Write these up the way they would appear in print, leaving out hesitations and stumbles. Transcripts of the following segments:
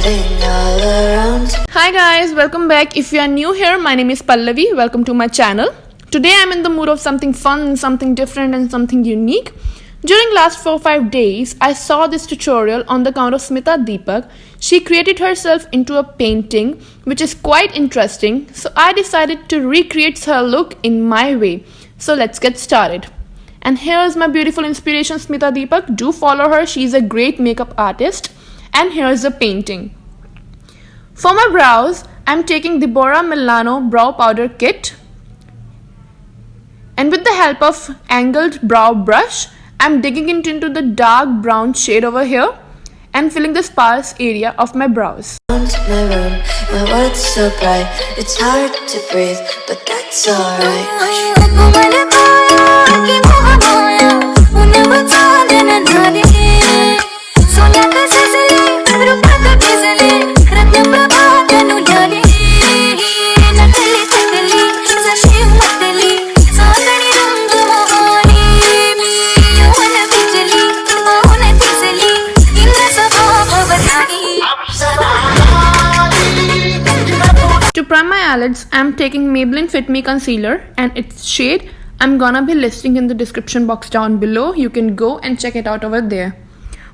spreading all around. Hi guys, welcome back. If you are new here, my name is Pallavi. Welcome to my channel. Today I'm in the mood of something fun, something different and something unique. During last 4-5 days, I saw this tutorial on the account of Smita Deepak. She created herself into a painting which is quite interesting. So I decided to recreate her look in my way. So let's get started. And here's my beautiful inspiration, Smita Deepak. Do follow her. She's a great makeup artist. And here's the painting. For my brows, I'm taking the Bora Milano Brow Powder Kit. And with the help of angled brow brush, I'm digging it into the dark brown shade over here and filling the sparse area of my brows. My room, my world's so bright, it's hard to breathe, but that's alright. To prime my eyelids, I'm taking Maybelline Fit Me Concealer and its shade I'm gonna be listing in the description box down below. You can go and check it out over there.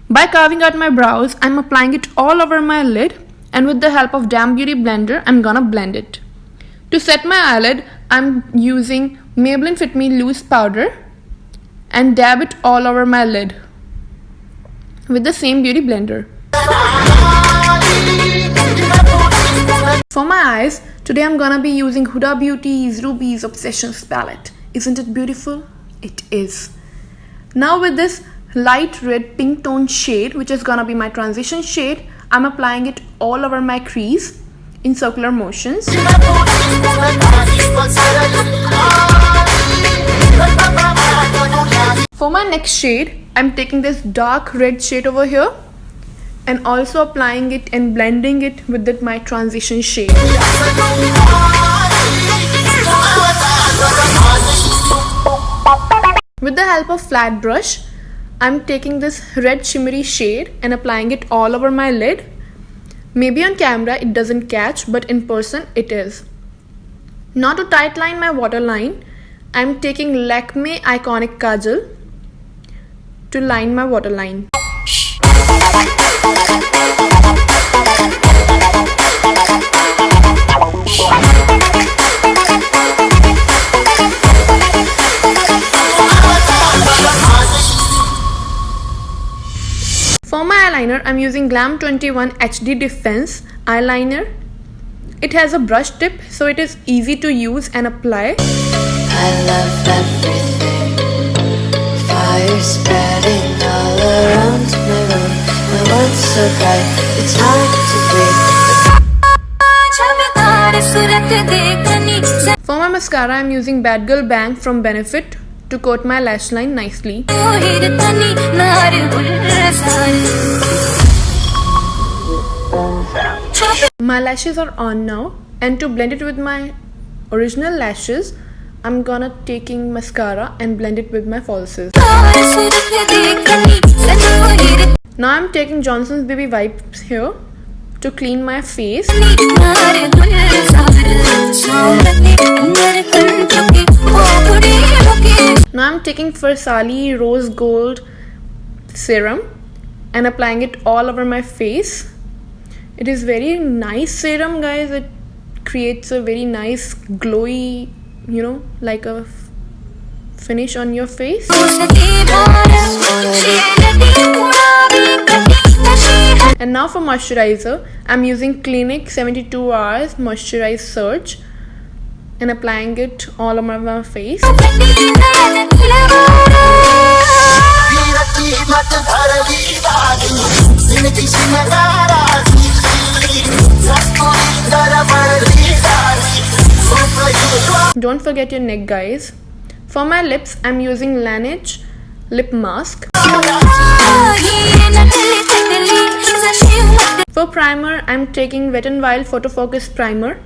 By carving out my brows, I'm applying it all over my lid and with the help of Damn Beauty Blender, I'm gonna blend it. To set my eyelid, I'm using Maybelline Fit Me Loose Powder and dab it all over my lid with the same beauty blender. For my eyes, today I'm gonna be using Huda Beauty's Ruby's Obsessions palette. Isn't it beautiful? It is. Now with this light red pink tone shade, which is gonna be my transition shade, I'm applying it all over my crease in circular motions. For my next shade, I'm taking this dark red shade over here and also applying it and blending it with my transition shade. With the help of flat brush, I'm taking this red shimmery shade and applying it all over my lid. Maybe on camera it doesn't catch, but in person it is. Now to tightline my waterline, I'm taking Lakme Iconic Kajal to line my waterline. For my eyeliner, I'm using Glam 21 HD Defense eyeliner. It has a brush tip, so it is easy to use and apply. I love everything. Fire spreading all around my room. My world's so bright, it's hard to breathe. For my mascara, I'm using Bad Girl Bang from Benefit to coat my lash line nicely. My lashes are on now, and to blend it with my original lashes, I'm gonna taking mascara and blend it with my falsies. Now I'm taking Johnson's Baby Wipes here to clean my face. Now I'm taking Farsali Rose Gold Serum and applying it all over my face. It is very nice serum, guys. It creates a very nice glowy, like a finish on your face. And now for moisturizer, I'm using Clinique 72 Hours Moisturize Surge and applying it all over my face. Don't forget your neck, guys. For my lips, I'm using Laneige lip mask. For primer, I'm taking Wet n Wild Photo Focus primer.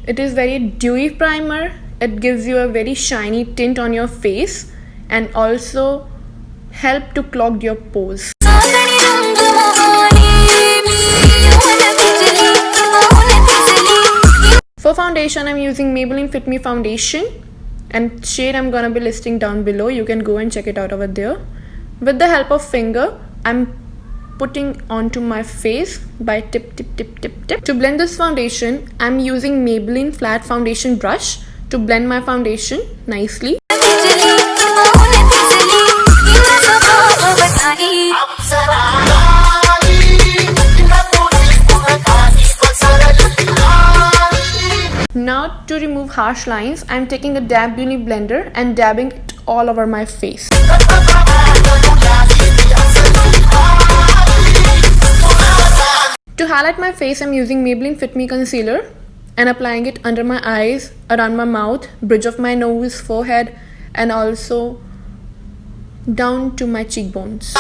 It is very dewy primer. It gives you a very shiny tint on your face and also help to clog your pores. foundation, I'm using Maybelline Fit Me foundation, and shade I'm gonna be listing down below. You can go and check it out over there. With the help of finger, I'm putting onto my face by tip. To blend this foundation, I'm using Maybelline flat foundation brush to blend my foundation nicely. Now to remove harsh lines, I'm taking a Dab Beauty blender and dabbing it all over my face. To highlight my face, I'm using Maybelline Fit Me concealer and applying it under my eyes, around my mouth, bridge of my nose, forehead, and also down to my cheekbones.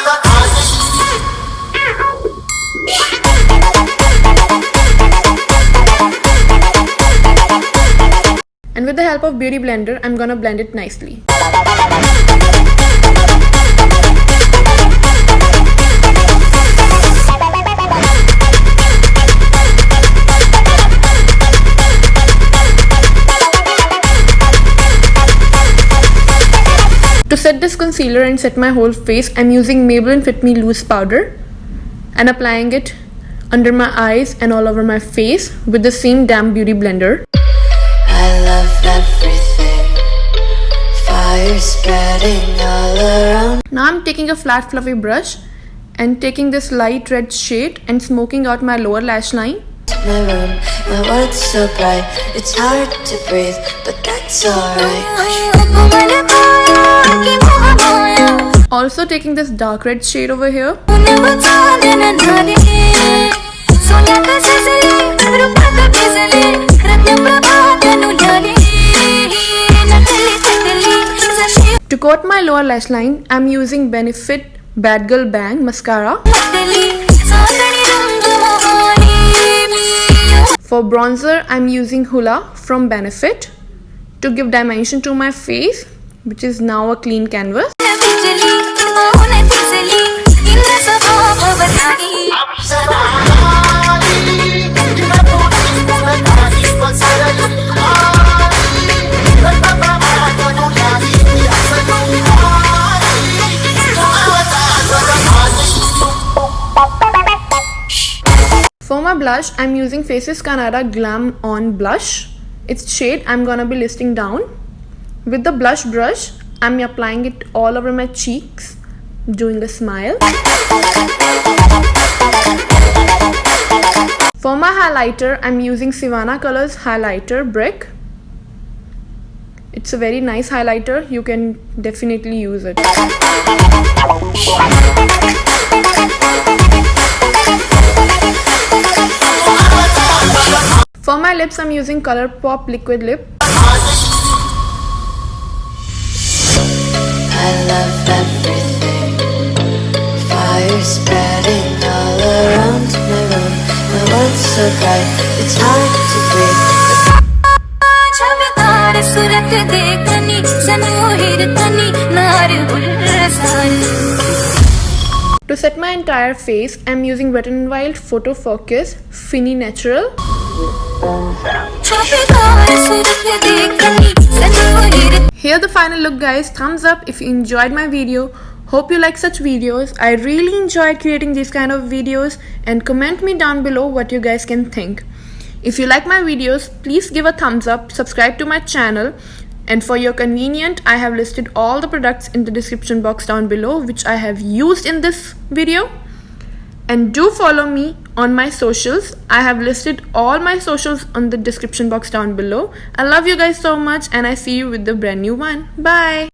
And with the help of Beauty Blender, I'm gonna blend it nicely. To set this concealer and set my whole face, I'm using Maybelline Fit Me loose powder and applying it under my eyes and all over my face with the same damn Beauty Blender. I love everything. Fire spreading all around. Now I'm taking a flat fluffy brush and taking this light red shade and smoking out my lower lash line. My room, my world's so bright. It's hard to breathe, but that's alright. Also taking this dark red shade over here. To coat my lower lash line, I'm using Benefit Bad Girl Bang Mascara. For bronzer, I'm using Hoola from Benefit to give dimension to my face, which is now a clean canvas. For my blush, I'm using Faces Canada Glam On Blush. Its shade I'm gonna be listing down. With the blush brush, I'm applying it all over my cheeks, doing a smile. For my highlighter, I'm using Sivana Colors Highlighter Brick. It's a very nice highlighter. You can definitely use it. For my lips, I'm using ColourPop Liquid Lip. I love everything. Fire spreading all around my room. My world's so bright. It's hard to breathe. To set my entire face, I'm using Wet n Wild Photo Focus Fini Natural. Here the final look, guys. Thumbs up if you enjoyed my video. Hope you like such videos. I really enjoyed creating these kind of videos, and comment me down below what you guys can think. If you like my videos, please give a thumbs up, subscribe to my channel, and for your convenience, I have listed all the products in the description box down below which I have used in this video. And do follow me on my socials. I have listed all my socials on the description box down below. I love you guys so much, and I see you with the brand new one. Bye.